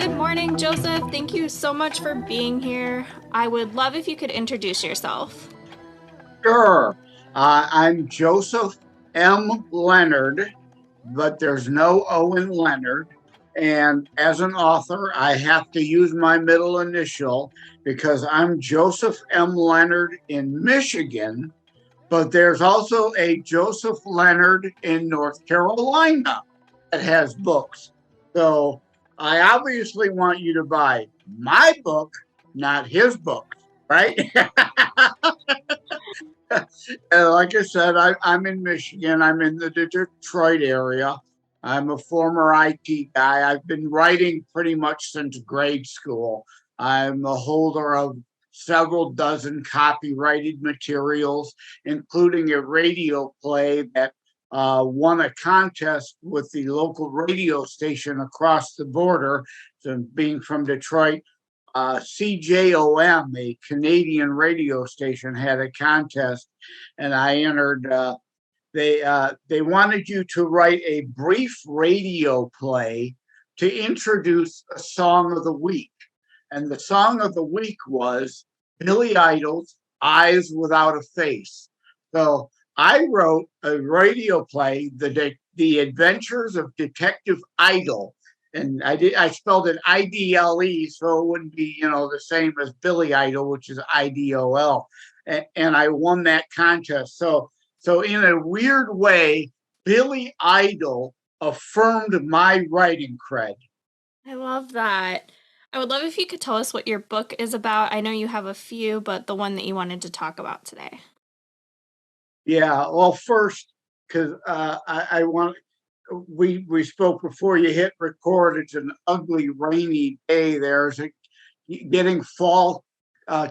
Good morning, Joseph. Thank you so much for being here. I would love if you could introduce yourself. Sure. I'm Joseph M. Leonard, but there's no O in Leonard. And as an author, I have to use my middle initial because I'm Joseph M. Leonard in Michigan, but there's also a Joseph Leonard in North Carolina that has books. So I obviously want you to buy my book, not his books, right? Like I said, I'm in Michigan. I'm in the Detroit area. I'm a former IT guy. I've been writing pretty much since grade school. I'm a holder of several dozen copyrighted materials, including a radio play that won a contest with the local radio station across the border. So, being from Detroit, CJOM, a Canadian radio station, had a contest, and I entered. They wanted you to write a brief radio play to introduce a song of the week, and the song of the week was Billy Idol's "Eyes Without a Face." So I wrote a radio play, the Adventures of Detective Idol, and I spelled it IDLE, so it wouldn't be the same as Billy Idol, which is IDOL, and I won that contest. So in a weird way, Billy Idol affirmed my writing cred. I love that. I would love if you could tell us what your book is about. I know you have a few, but the one that you wanted to talk about today. Yeah, well, first, because I want we spoke before you hit record. It's an ugly, rainy day. There's a getting fall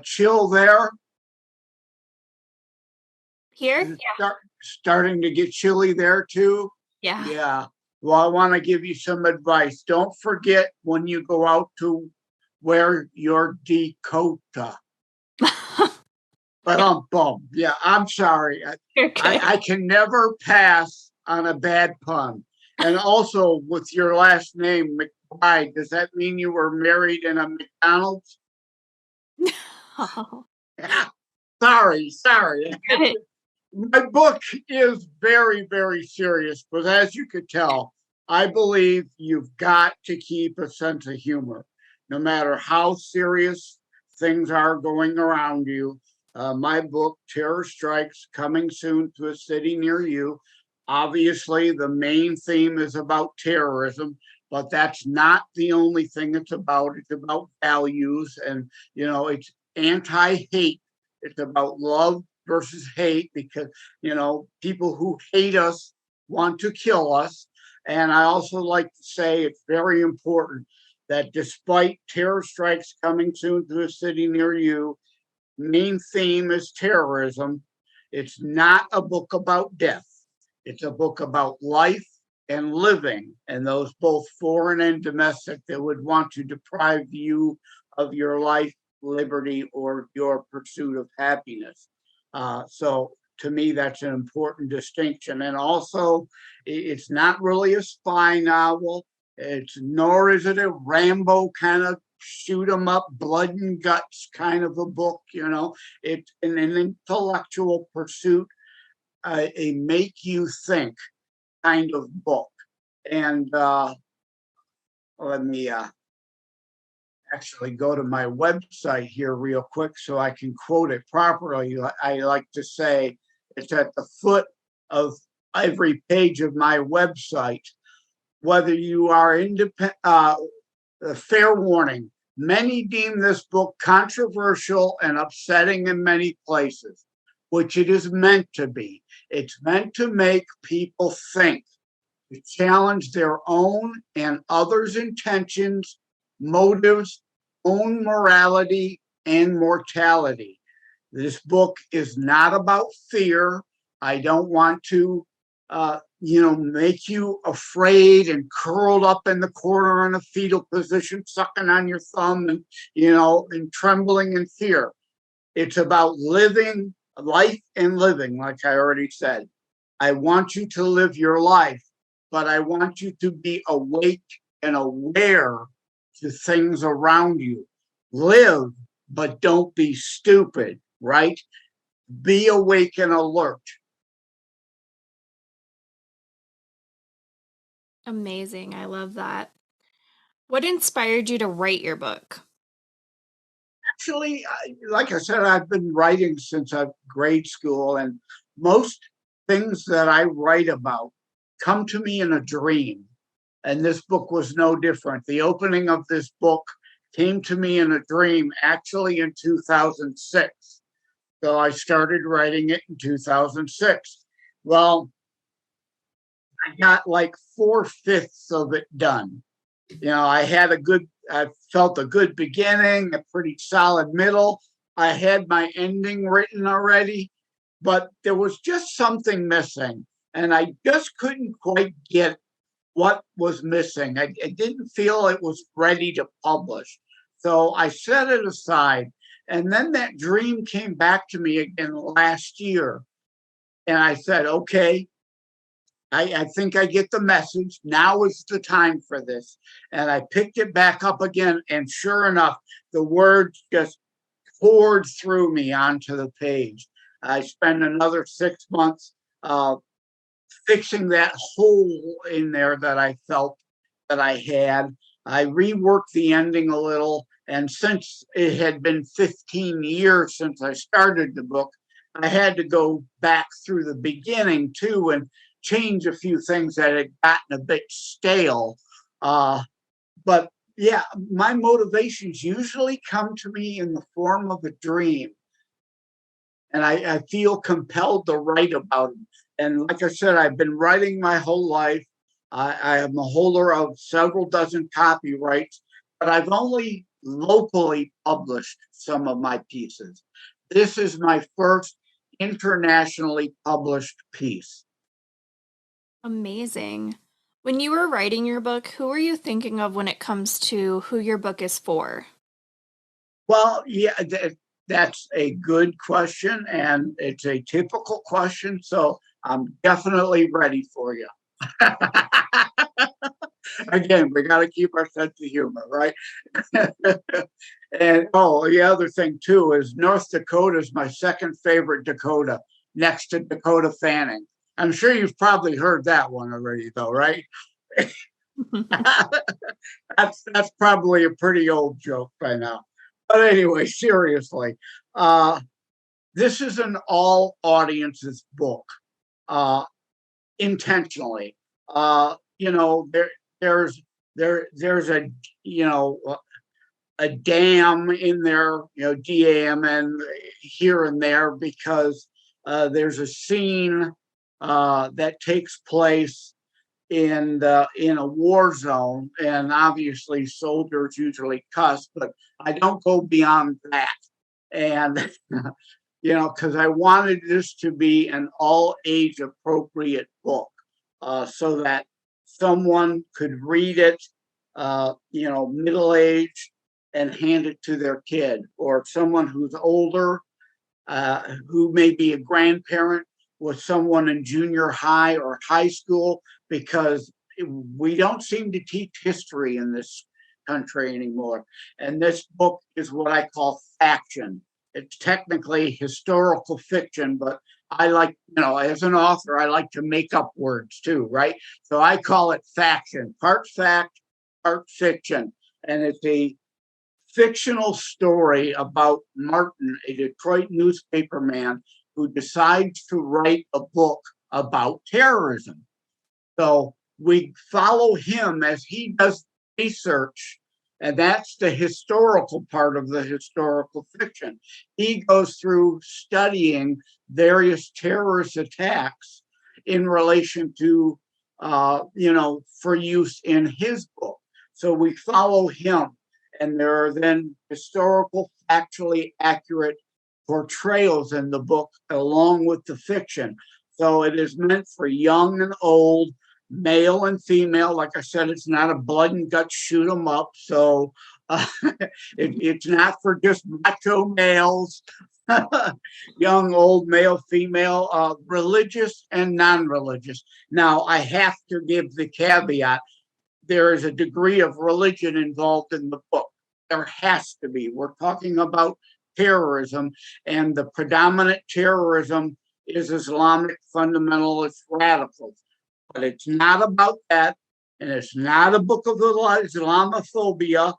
chill there. Here? Is it starting to get chilly there too? Yeah. Yeah. Well, I want to give you some advice. Don't forget when you go out to wear your Dakota. But yeah, I'm sorry. You're good. I can never pass on a bad pun. And also, with your last name, McBride, does that mean you were married in a McDonald's? Oh, Sorry. My book is very, very serious, but as you could tell, I believe you've got to keep a sense of humor, no matter how serious things are going around you. My book, Terror Strikes, coming soon to a city near you. Obviously, the main theme is about terrorism, but that's not the only thing it's about. It's about values, and it's anti-hate. It's about love versus hate, because people who hate us want to kill us. And I also like to say it's very important that despite terror strikes coming soon to a city near you, main theme is terrorism. It's not a book about death. It's a book about life and living, and those both foreign and domestic that would want to deprive you of your life, liberty, or your pursuit of happiness. So to me, that's an important distinction. And also, it's not really a spy novel. It's nor is it a Rambo kind of shoot 'em up, blood and guts kind of a book. It's an intellectual pursuit, a make you think kind of book. And let me actually go to my website here real quick so I can quote it properly. I like to say it's at the foot of every page of my website. Whether you are independent, fair warning, many deem this book controversial and upsetting in many places, which it is meant to be. It's meant to make people think, to challenge their own and others' intentions, motives, own morality, and mortality. This book is not about fear. I don't want to, make you afraid and curled up in the corner in a fetal position, sucking on your thumb and trembling in fear. It's about living life and living, like I already said. I want you to live your life, but I want you to be awake and aware to things around you. Live, but don't be stupid, right? Be awake and alert. Amazing. I love that. What inspired you to write your book? Actually, like I said, I've been writing since grade school, and most things that I write about come to me in a dream. And this book was no different. The opening of this book came to me in a dream, actually in 2006. So I started writing it in 2006. Well, I got like 4/5 of it done. I felt a good beginning, a pretty solid middle. I had my ending written already, but there was just something missing. And I just couldn't quite get what was missing. I didn't feel it was ready to publish. So I set it aside. And then that dream came back to me again last year. And I said, okay, I think I get the message. Now is the time for this. And I picked it back up again. And sure enough, the words just poured through me onto the page. I spent another 6 months fixing that hole in there that I felt that I had. I reworked the ending a little. And since it had been 15 years since I started the book, I had to go back through the beginning too and change a few things that had gotten a bit stale. But yeah, my motivations usually come to me in the form of a dream. And I feel compelled to write about them. And like I said, I've been writing my whole life. I am a holder of several dozen copyrights, but I've only locally published some of my pieces. This is my first internationally published piece. Amazing. When you were writing your book, who were you thinking of when it comes to who your book is for? Well, yeah, that's a good question, and it's a typical question. So I'm definitely ready for you. Again, we got to keep our sense of humor, right? And oh, the other thing too is North Dakota is my second favorite Dakota, next to Dakota Fanning. I'm sure you've probably heard that one already, though, right? That's probably a pretty old joke by now. But anyway, seriously, uh, this is an all audiences book, uh, intentionally. There's a you know a dam in there, DAMN here and there because there's a scene that takes place in a war zone, and obviously soldiers usually cuss, but I don't go beyond that. And because I wanted this to be an all age appropriate book, so that someone could read it, middle age, and hand it to their kid, or someone who's older, who may be a grandparent with someone in junior high or high school, because we don't seem to teach history in this country anymore. And this book is what I call faction. It's technically historical fiction, but I like, as an author, I like to make up words too, right? So I call it faction, part fact, part fiction. And it's a fictional story about Martin, a Detroit newspaper man who decides to write a book about terrorism. So we follow him as he does research, and that's the historical part of the historical fiction. He goes through studying various terrorist attacks in relation to, for use in his book. So we follow him, and there are then historical, factually accurate portrayals in the book along with the fiction. So it is meant for young and old, male and female. Like I said, it's not a blood and guts shoot 'em up. So it's not for just macho males, young, old, male, female, religious and non-religious. Now, I have to give the caveat. there is a degree of religion involved in the book. There has to be. We're talking about terrorism, and the predominant terrorism is Islamic fundamentalist radicals. But it's not about that, and it's not a book of Islamophobia.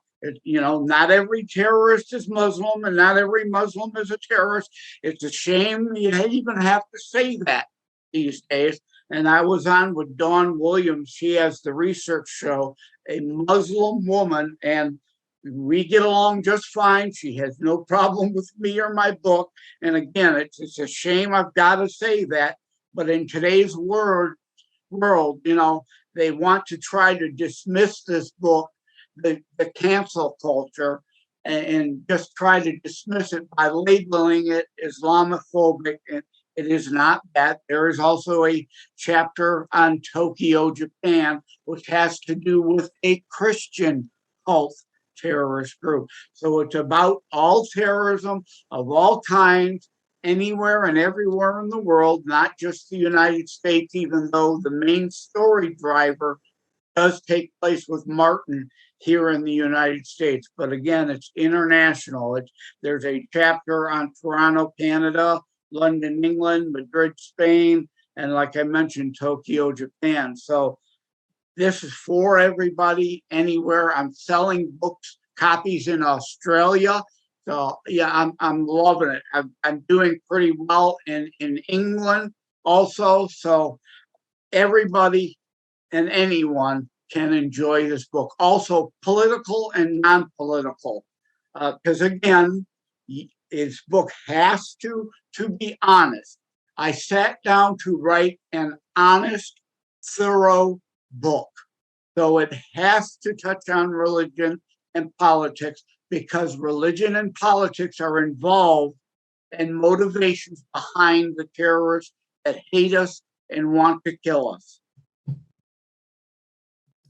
Not every terrorist is Muslim, and not every Muslim is a terrorist. It's a shame you even have to say that these days. And I was on with Dawn Williams. She has the research show, a Muslim woman, and we get along just fine. She has no problem with me or my book. And again, it's a shame I've got to say that. But in today's world, they want to try to dismiss this book, the cancel culture, and just try to dismiss it by labeling it Islamophobic. And it is not that. There is also a chapter on Tokyo, Japan, which has to do with a Christian cult terrorist group. So it's about all terrorism of all kinds, anywhere and everywhere in the world, not just the United States, even though the main story driver does take place with Martin here in the United States. But again, it's international. There's a chapter on Toronto, Canada, London, England, Madrid, Spain, and like I mentioned, Tokyo, Japan. So this is for everybody, anywhere. I'm selling books, copies in Australia. So yeah, I'm loving it. I'm doing pretty well in England also. So everybody and anyone can enjoy this book. Also political and non-political. Because again, his book has to be honest. I sat down to write an honest, thorough book. So it has to touch on religion and politics, because religion and politics are involved in motivations behind the terrorists that hate us and want to kill us.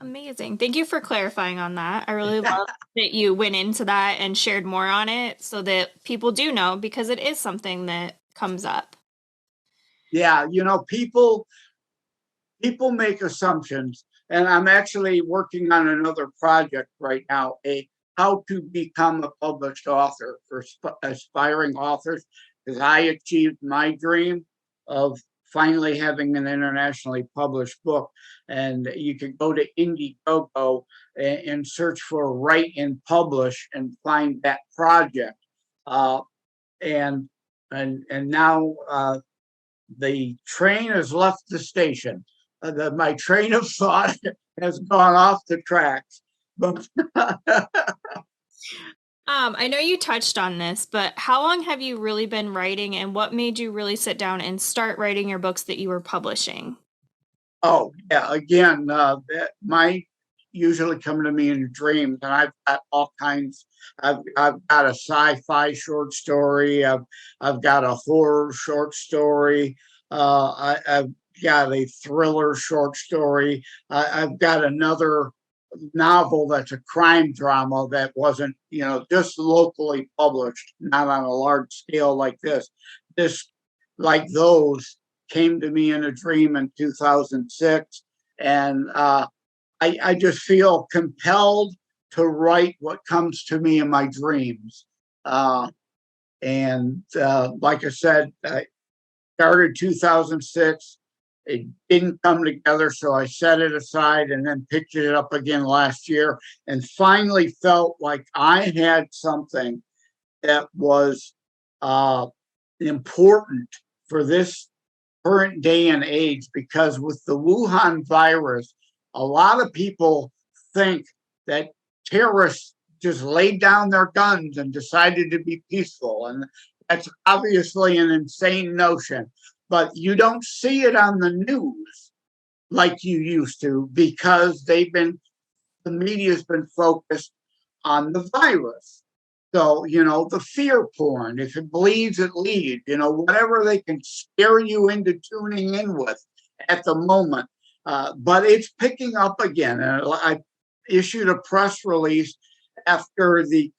Amazing. Thank you for clarifying on that. I really love that you went into that and shared more on it so that people do know, because it is something that comes up. Yeah, people make assumptions, and I'm actually working on another project right now, how to become a published author for aspiring authors, because I achieved my dream of finally having an internationally published book. And you could go to Indiegogo and search for Write and Publish and find that project. And now the train has left the station. My train of thought has gone off the tracks. But I know you touched on this, but how long have you really been writing, and what made you really sit down and start writing your books that you were publishing? Oh, yeah, again, that might usually come to me in dreams, and I've got all kinds. I've got a sci-fi short story. I've got a horror short story. I've got a thriller short story. I've got another novel that's a crime drama that wasn't, just locally published, not on a large scale like this. Like those, came to me in a dream in 2006. And I just feel compelled to write what comes to me in my dreams. And like I said, I started 2006. It didn't come together, so I set it aside and then picked it up again last year, and finally felt like I had something that was important for this current day and age, because with the Wuhan virus, a lot of people think that terrorists just laid down their guns and decided to be peaceful. And that's obviously an insane notion, but you don't see it on the news like you used to, because the media's been focused on the virus. So, the fear porn, if it bleeds, it leads, whatever they can scare you into tuning in with at the moment. But it's picking up again. And I issued a press release after the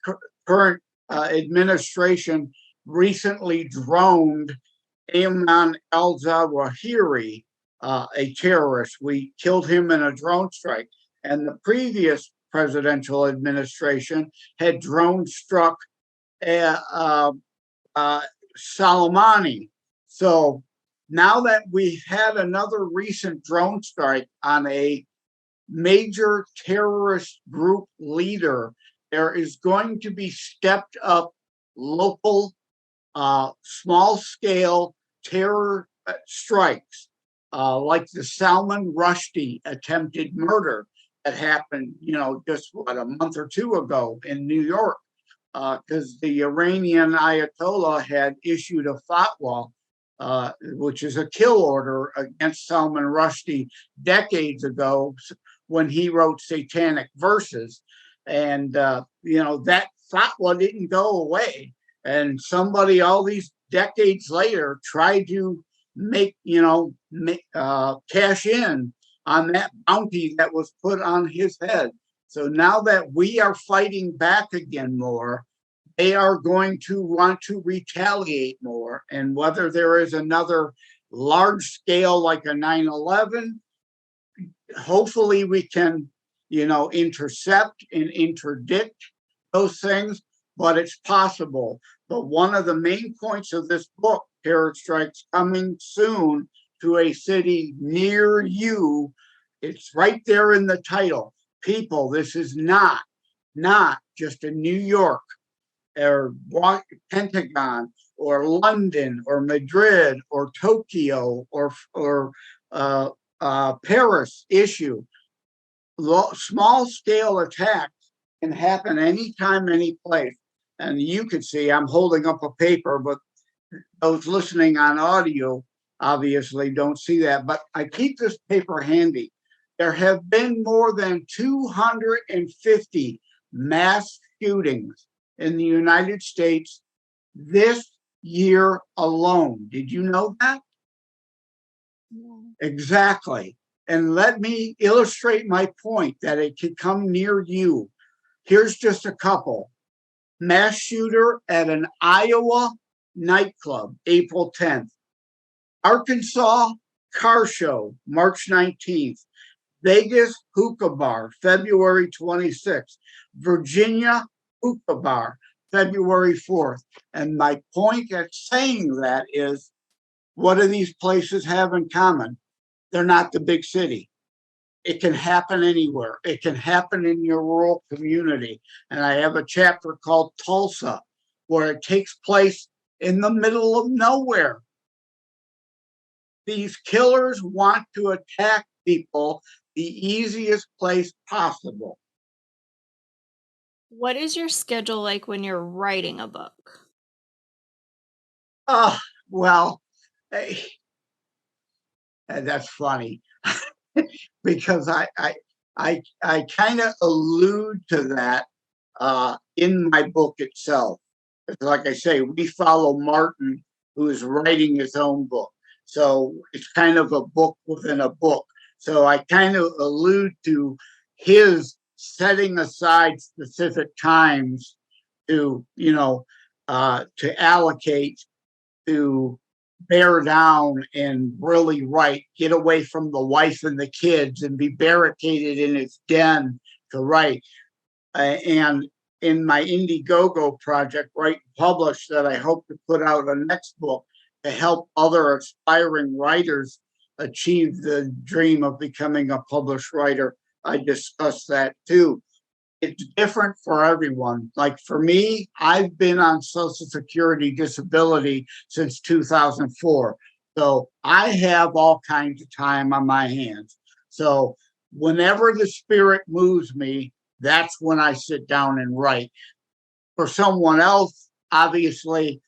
current administration recently droned Ayman al-Zawahiri, a terrorist. We killed him in a drone strike. And the previous presidential administration had drone struck Soleimani. So now that we've had another recent drone strike on a major terrorist group leader, there is going to be stepped up local, small scale terror strikes, like the Salman Rushdie attempted murder that happened, just a month or two ago in New York, because the Iranian Ayatollah had issued a fatwa, which is a kill order against Salman Rushdie decades ago when he wrote satanic verses. And, that fatwa didn't go away. And somebody all these decades later tried to cash in on that bounty that was put on his head. So now that we are fighting back again more, they are going to want to retaliate more. And whether there is another large scale like a 9/11, hopefully we can, intercept and interdict those things, but it's possible. But one of the main points of this book, Terror Strikes Coming Soon to a City Near You, it's right there in the title. People, this is not just a New York or Pentagon or London or Madrid or Tokyo or Paris issue. Small scale attacks can happen anytime, any place. And you can see I'm holding up a paper, but those listening on audio obviously don't see that. But I keep this paper handy. There have been more than 250 mass shootings in the United States this year alone. Did you know that? Yeah. Exactly. And let me illustrate my point that it could come near you. Here's just a couple. Mass shooter at an Iowa nightclub, April 10th. Arkansas car show, March 19th. Vegas hookah bar, February 26th. Virginia hookah bar, February 4th. And my point at saying that is, what do these places have in common? They're not the big city. It can happen anywhere. It can happen in your rural community. And I have a chapter called Tulsa, where it takes place in the middle of nowhere. These killers want to attack people the easiest place possible. What is your schedule like when you're writing a book? Well, that's funny because I kind of allude to that in my book itself. Like I say, we follow Martin, who is writing his own book. So it's kind of a book within a book. So I kind of allude to his setting aside specific times to, to allocate, to bear down and really write, get away from the wife and the kids and be barricaded in his den to write. And in my Indiegogo project, Write and Publish, that I hope to put out a next book to help other aspiring writers achieve the dream of becoming a published writer. I discuss that too. It's different for everyone. Like for me, I've been on Social Security disability since 2004. So I have all kinds of time on my hands. So whenever the spirit moves me, that's when I sit down and write. For someone else, obviously,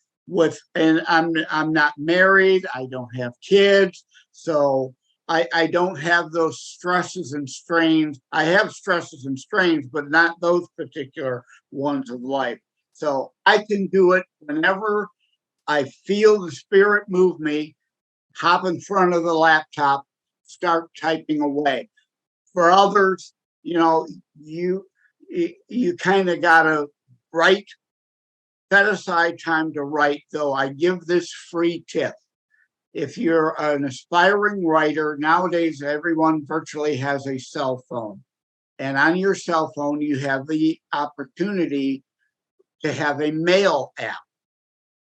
and I'm not married, I don't have kids, so I don't have those stresses and strains. I have stresses and strains, but not those particular ones of life. So I can do it whenever I feel the spirit move me, hop in front of the laptop, start typing away. For others, you kind of got to write, set aside time to write, though I give this free tip. If you're an aspiring writer, nowadays everyone virtually has a cell phone. And on your cell phone, you have the opportunity to have a mail app.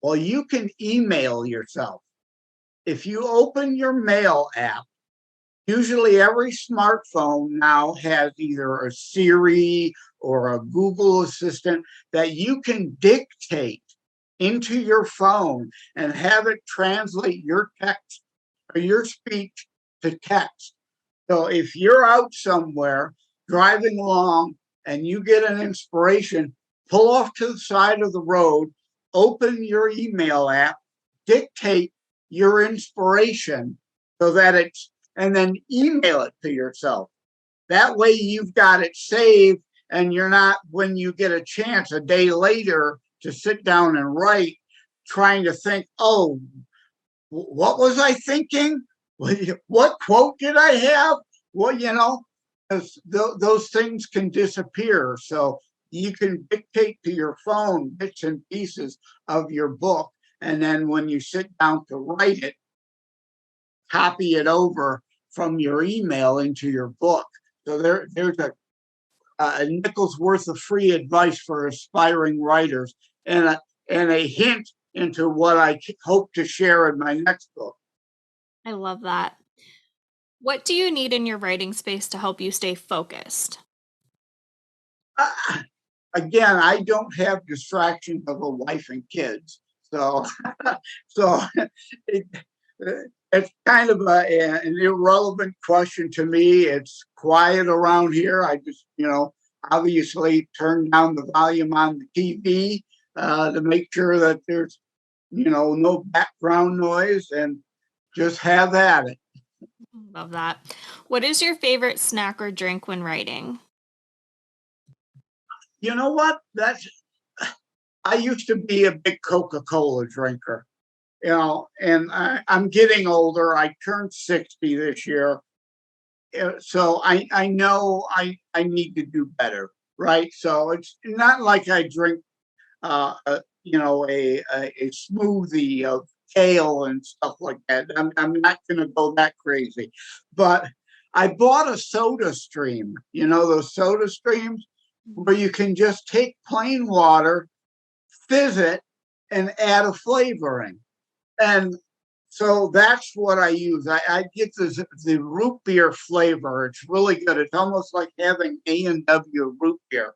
Well, you can email yourself. If you open your mail app, usually every smartphone now has either a Siri or a Google Assistant that you can dictate into your phone and have it translate your text or your speech to text. So if you're out somewhere driving along and you get an inspiration, pull off to the side of the road, open your email app, dictate your inspiration so that it's, and then email it to yourself. That way you've got it saved and you're not, when you get a chance a day later to sit down and write, trying to think, oh, what was I thinking? What quote did I have? Well, those things can disappear. So you can dictate to your phone bits and pieces of your book. And then when you sit down to write it, copy it over from your email into your book. So there's a nickel's worth of free advice for aspiring writers and a hint into what I hope to share in my next book. I love that. What do you need in your writing space to help you stay focused? Again, I don't have distractions of a wife and kids. So, so it's kind of an irrelevant question to me. It's quiet around here. I just, obviously turn down the volume on the TV to make sure that there's, no background noise and just have at it. Love that. What is your favorite snack or drink when writing? You know what? I used to be a big Coca-Cola drinker, and I'm getting older. I turned 60 this year. So I know I need to do better, right? So it's not like I drink, a smoothie of kale and stuff like that. I'm not going to go that crazy, but I bought a soda stream. Those soda streams where you can just take plain water, fizz it, and add a flavoring. And so that's what I use. I get the root beer flavor. It's really good. It's almost like having A&W root beer.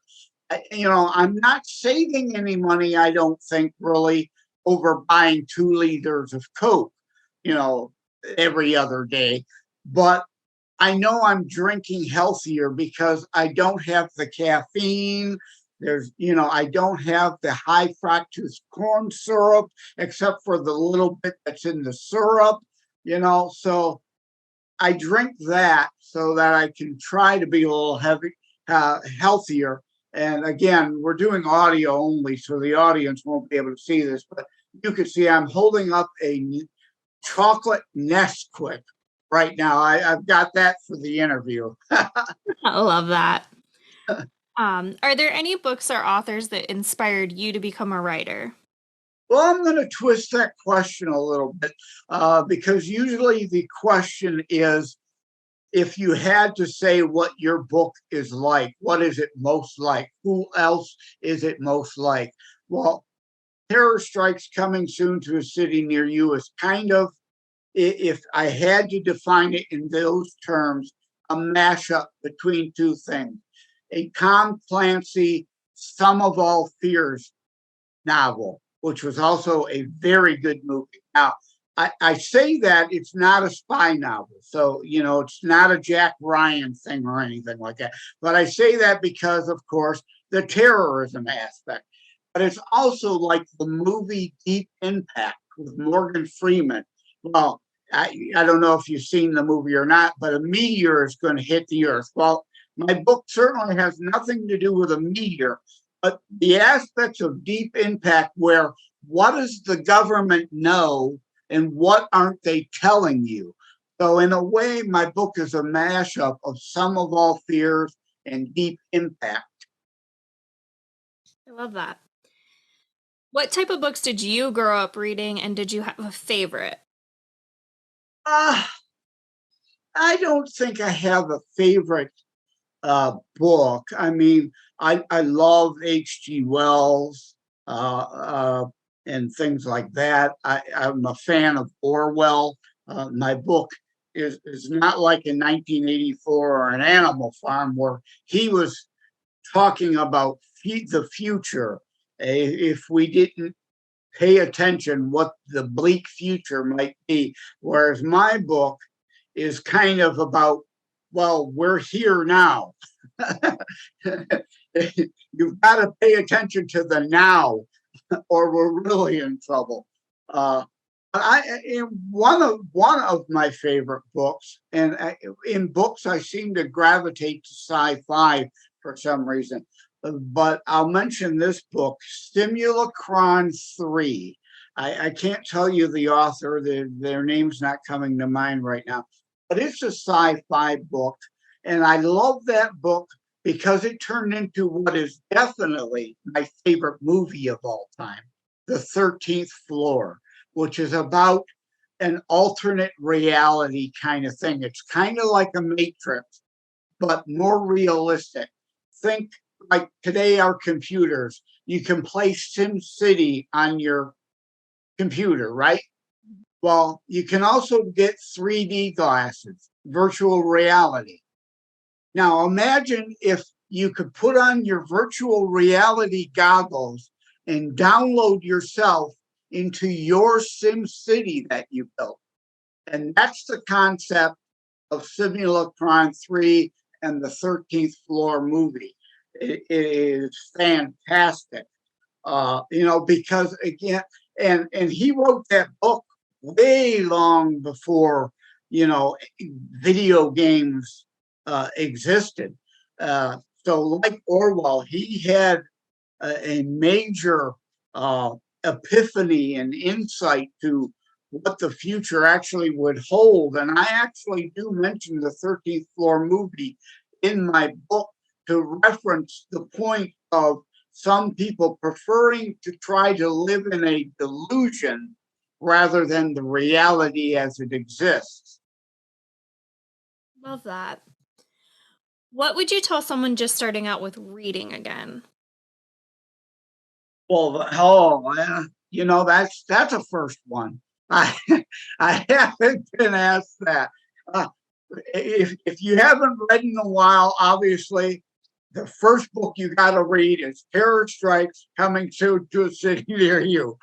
I'm not saving any money, I don't think, really, over buying 2 liters of Coke, every other day. But I know I'm drinking healthier because I don't have the caffeine. I don't have the high fructose corn syrup, except for the little bit that's in the syrup, so I drink that so that I can try to be a little healthier. And again, we're doing audio only, so the audience won't be able to see this, but you can see I'm holding up a chocolate Nesquik right now. I've got that for the interview. I love that. Are there any books or authors that inspired you to become a writer? Well, I'm going to twist that question a little bit because usually the question is, if you had to say what your book is like, what is it most like? Who else is it most like? Well, Terror Strikes Coming Soon to a City Near You is kind of, if I had to define it in those terms, a mashup between two things. A Tom Clancy Sum of All Fears novel, which was also a very good movie. Now, I say that it's not a spy novel. So, it's not a Jack Ryan thing or anything like that. But I say that because, of course, the terrorism aspect. But it's also like the movie Deep Impact with Morgan Freeman. Well, I don't know if you've seen the movie or not, but a meteor is going to hit the Earth. Well, my book certainly has nothing to do with a meteor, but the aspects of Deep Impact where what does the government know and what aren't they telling you? So in a way, my book is a mashup of Sum of All Fears and Deep Impact. I love that. What type of books did you grow up reading, and did you have a favorite? I don't think I have a favorite book. I mean, I love H.G. Wells and things like that. I'm a fan of Orwell. My book is not like in 1984 or an Animal Farm where he was talking about the future. If we didn't pay attention what the bleak future might be, whereas my book is kind of about, well, we're here now. You've got to pay attention to the now, or we're really in trouble. In one of my favorite books, and in books I seem to gravitate to sci-fi for some reason. But I'll mention this book, Simulacron 3. I can't tell you the author, their name's not coming to mind right now, but it's a sci-fi book. And I love that book because it turned into what is definitely my favorite movie of all time, The 13th Floor, which is about an alternate reality kind of thing. It's kind of like a Matrix, but more realistic. Think like today, our computers, you can play SimCity on your computer, right? Well, you can also get 3D glasses, virtual reality. Now, imagine if you could put on your virtual reality goggles and download yourself into your SimCity that you built. And that's the concept of Simulacron 3 and the 13th Floor movie. It is fantastic, because again, and he wrote that book way long before, video games existed. So like Orwell, he had a major epiphany and insight to what the future actually would hold. And I actually do mention the 13th Floor movie in my book to reference the point of some people preferring to try to live in a delusion rather than the reality as it exists. Love that. What would you tell someone just starting out with reading again? Well, that's a first one. I I haven't been asked that. If you haven't read in a while, obviously, the first book you got to read is Terror Strikes, coming soon to a city near you.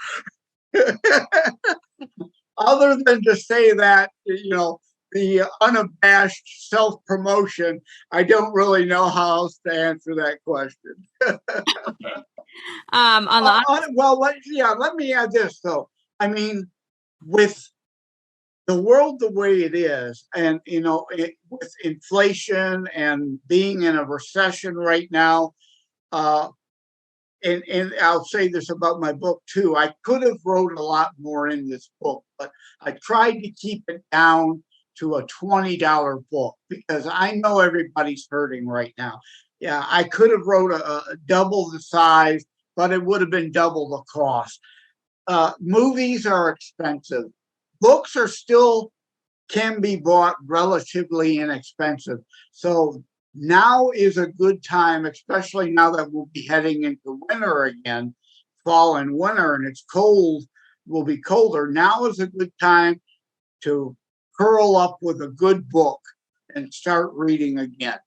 Other than to say that, the unabashed self-promotion, I don't really know how else to answer that question. Okay. On the Let me add this though. I mean, with the world the way it is, and with inflation and being in a recession right now, and I'll say this about my book too. I could have wrote a lot more in this book, but I tried to keep it down to a $20 book because I know everybody's hurting right now. Yeah, I could have wrote a double the size, but it would have been double the cost. Movies are expensive. Books are still can be bought relatively inexpensive. So now is a good time, especially now that we'll be heading into winter again, fall and winter, and it's cold, will be colder. Now is a good time to curl up with a good book and start reading again.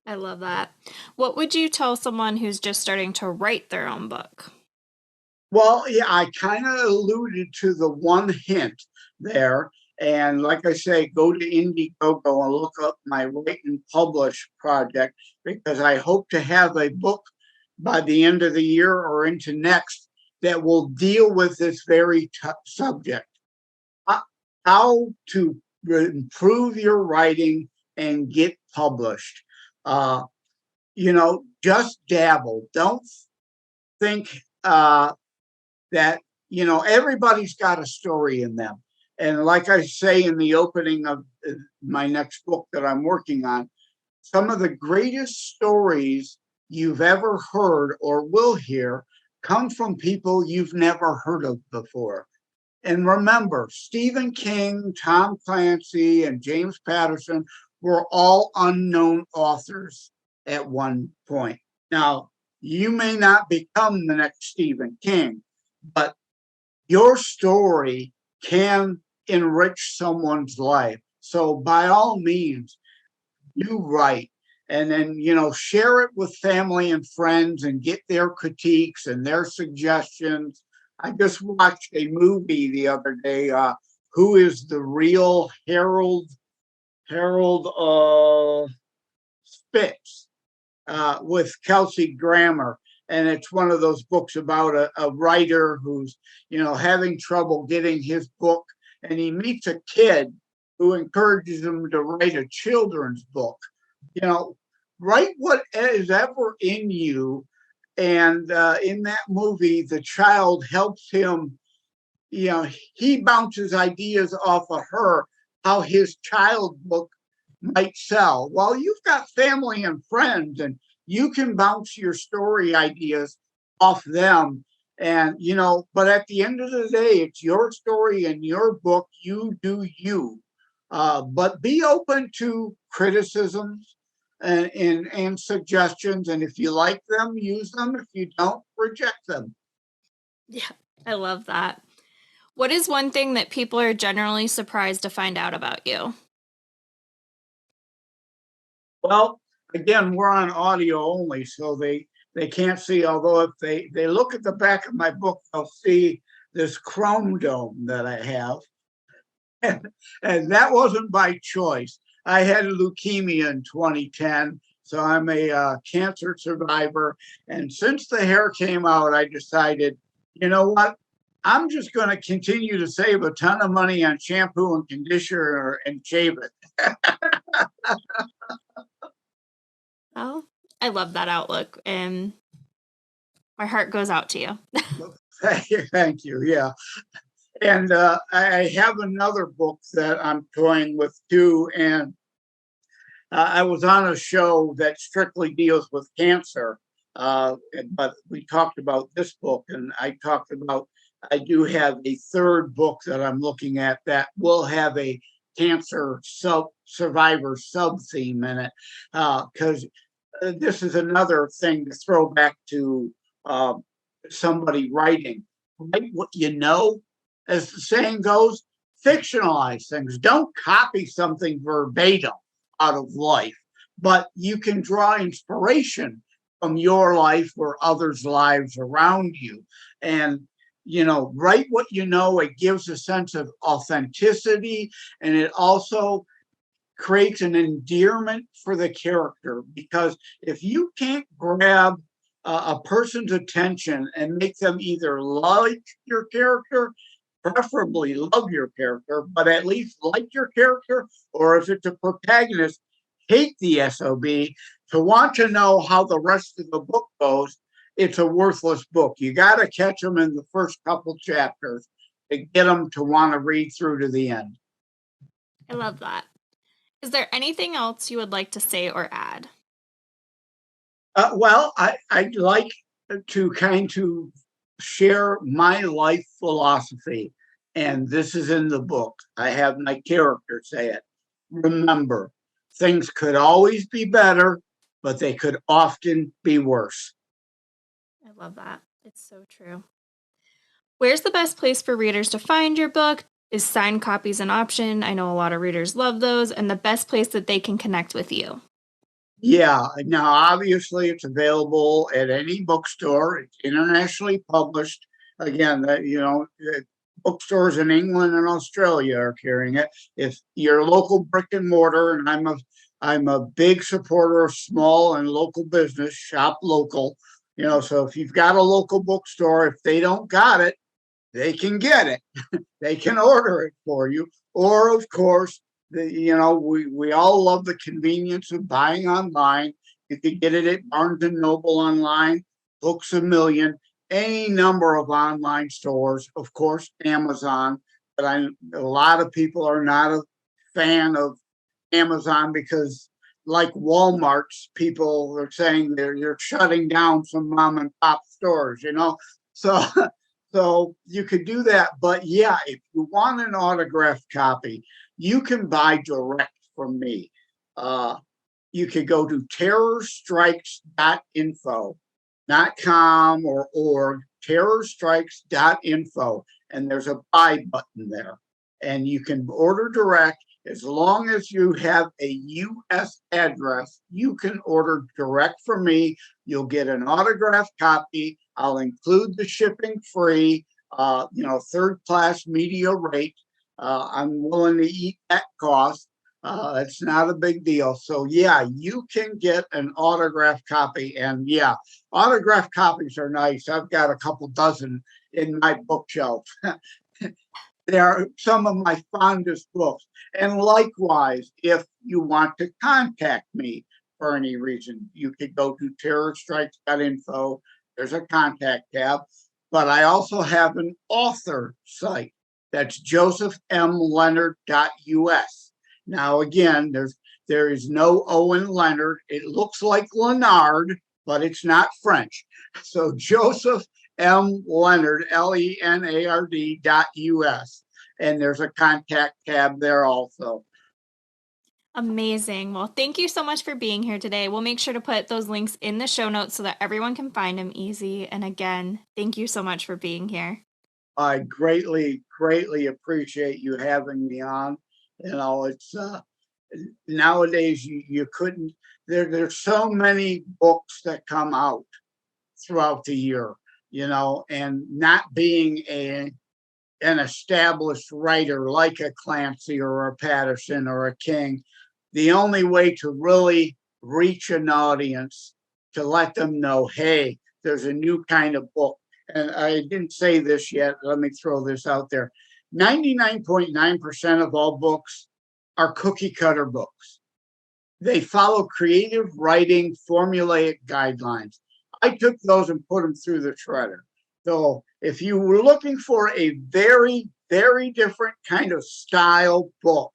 I love that. What would you tell someone who's just starting to write their own book? Well, yeah, I kind of alluded to the one hint there. And like I say, go to Indiegogo and look up my Write and Publish project because I hope to have a book by the end of the year or into next that will deal with this very subject. How to improve your writing and get published. Just dabble. Don't think that, everybody's got a story in them. And like I say in the opening of my next book that I'm working on, some of the greatest stories you've ever heard or will hear come from people you've never heard of before. And remember, Stephen King, Tom Clancy, and James Patterson were all unknown authors at one point. Now, you may not become the next Stephen King, but your story can enrich someone's life. So by all means, you write and then, share it with family and friends and get their critiques and their suggestions. I just watched a movie the other day, Who is the Real Harold Spitz, with Kelsey Grammer. And it's one of those books about a writer who's, having trouble getting his book. And he meets a kid who encourages him to write a children's book. Write what is ever in you. And in that movie, the child helps him. He bounces ideas off of her, how his child book might sell. Well, you've got family and friends, and you can bounce your story ideas off them. And, but at the end of the day, it's your story and your book. You do you. But be open to criticisms and suggestions. And if you like them, use them. If you don't, reject them. Yeah, I love that. What is one thing that people are generally surprised to find out about you? Well, again, we're on audio only, so they can't see. Although if they look at the back of my book, they'll see this chrome dome that I have. And that wasn't by choice. I had leukemia in 2010, so I'm a cancer survivor. And since the hair came out, I decided, you know what? I'm just going to continue to save a ton of money on shampoo and conditioner and shave it. Oh, I love that outlook, and my heart goes out to you. Thank you. Yeah. And I have another book that I'm toying with too. And I was on a show that strictly deals with cancer, but we talked about this book, and I talked about I do have a third book that I'm looking at that will have a cancer survivor sub theme in it, because this is another thing to throw back to somebody writing. Write what you know, as the saying goes. Fictionalize things. Don't copy something verbatim out of life, but you can draw inspiration from your life or others' lives around you. And write what you know. It gives a sense of authenticity, and it also creates an endearment for the character, because if you can't grab a person's attention and make them either like your character, preferably love your character, but at least like your character, or if it's a protagonist, hate the SOB, to want to know how the rest of the book goes, it's a worthless book. You got to catch them in the first couple chapters to get them to want to read through to the end. I love that. Is there anything else you would like to say or add? Well, I'd like to kind of share my life philosophy, and this is in the book. I have my character say it. Remember, things could always be better, but they could often be worse. I love that. It's so true. Where's the best place for readers to find your book? Is signed copies an option? I know a lot of readers love those, and the best place that they can connect with you. Yeah, now obviously it's available at any bookstore. It's internationally published. Again, bookstores in England and Australia are carrying it. If your local brick and mortar, and I'm a big supporter of small and local business, shop local. So if you've got a local bookstore, if they don't got it, they can get it. They can order it for you. Or of course, we all love the convenience of buying online. You can get it at Barnes and Noble online, Books A Million, any number of online stores, of course, Amazon. But a lot of people are not a fan of Amazon because, like Walmart's, people are saying you're shutting down some mom and pop stores, So so you could do that. But yeah, if you want an autographed copy, you can buy direct from me. You could go to terrorstrikes.info, not com or org, terrorstrikes.info, and there's a buy button there. And you can order direct. As long as you have a U.S. address, you can order direct from me. You'll get an autographed copy. I'll include the shipping free, third class media rate. I'm willing to eat that cost. It's not a big deal. So, yeah, you can get an autographed copy. And yeah, autographed copies are nice. I've got a couple dozen in my bookshelf. They are some of my fondest books. And likewise, if you want to contact me for any reason, you could go to terrorstrikes.info. There's a contact tab. But I also have an author site. That's josephmlenard.us. Now, again, there is no O in Leonard. It looks like Lenard, but it's not French. So Joseph M. Lenard, Lenard.us. And there's a contact tab there also. Amazing. Well, thank you so much for being here today. We'll make sure to put those links in the show notes so that everyone can find them easy. And again, thank you so much for being here. I greatly, greatly appreciate you having me on. It's nowadays you couldn't. There's so many books that come out throughout the year, and not being an established writer like a Clancy or a Patterson or a King, the only way to really reach an audience to let them know, hey, there's a new kind of book. And I didn't say this yet. Let me throw this out there. 99.9% of all books are cookie cutter books. They follow creative writing formulaic guidelines. I took those and put them through the shredder. So if you were looking for a very, very different kind of style book,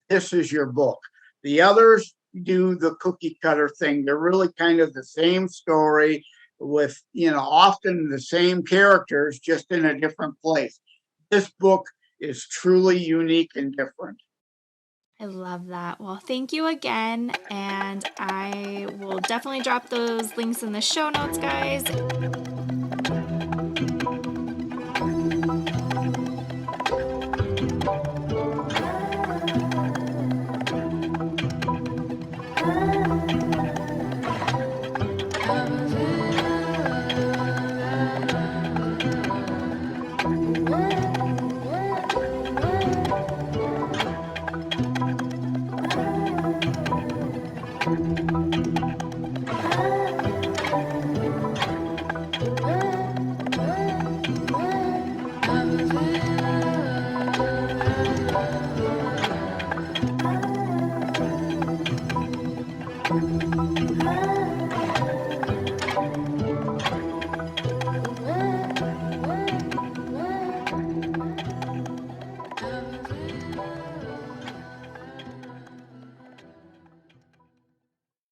this is your book. The others do the cookie cutter thing. They're really kind of the same story with, often the same characters, just in a different place. This book is truly unique and different. I love that. Well, thank you again. And I will definitely drop those links in the show notes, guys.